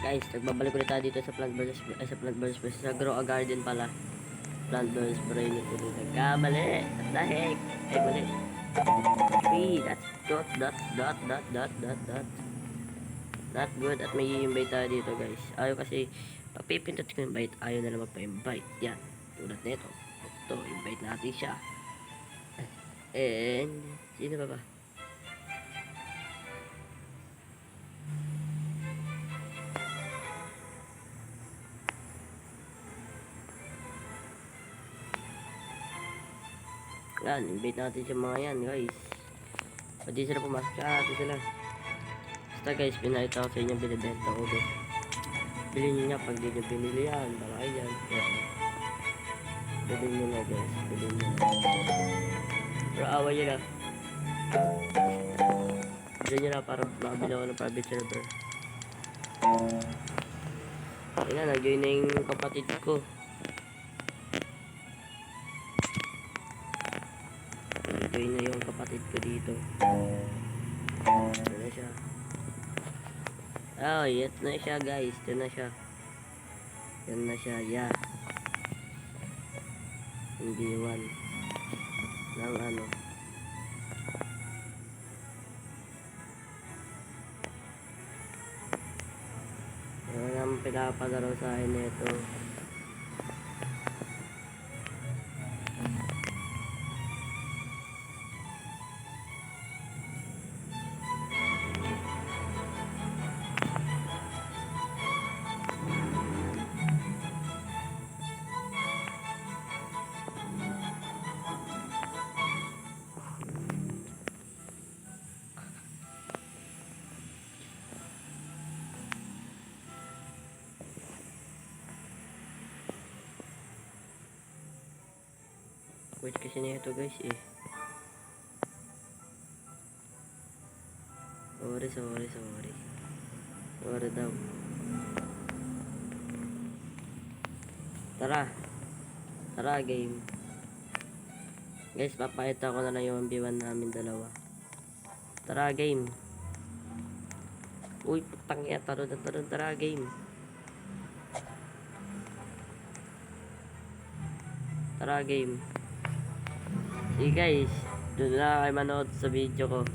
Guys, nagbabalik ulit tayo dito sa Plant vs. Sa Grow a Garden pala. Plant vs. Brain ito dito. Nagkamali. What the heck? Ay, mali. 3. That's dot. Not good. At may i-invite tayo dito, guys. Ayaw kasi, papipindot ko invite. Ayaw na lang magpa-invite. Yan. Tulad nito. Ito, invite natin siya. And, sino ba? Yan, invite natin sa mga yan, guys. Pwede sila pumasok sa atin sila. Basta guys, pinakita ko sa inyo binibenta ko, guys. Bilhin nyo niya pag di nyo pinili yan. Baka yan. Bilhin nyo na, guys. Bilhin nyo na. Pero awa nyo na. Bilhin nyo na para makabili ako ng private server. Ayun na, nag-join na yung kapatid ko. Nag-join na yung kapatid ko dito. Ito na siya. Oh, yes na siya, guys. Ito na siya. Yan na siya, yeah. Hindi one. Nang ano. Yan ang pinapalaro sa akin nito. Wait kasi nito, guys, eh. Sorry daw. Tara game. Guys, papakita ko na lang yung 1v1 namin dalawa. Tara game. Uy, putang ya, tara game. Tara game. Sige guys, doon na kayo manood sa video ko.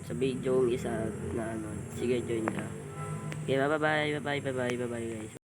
Sa video yung isa na ano. Sige, join ka. Okay, bye bye guys.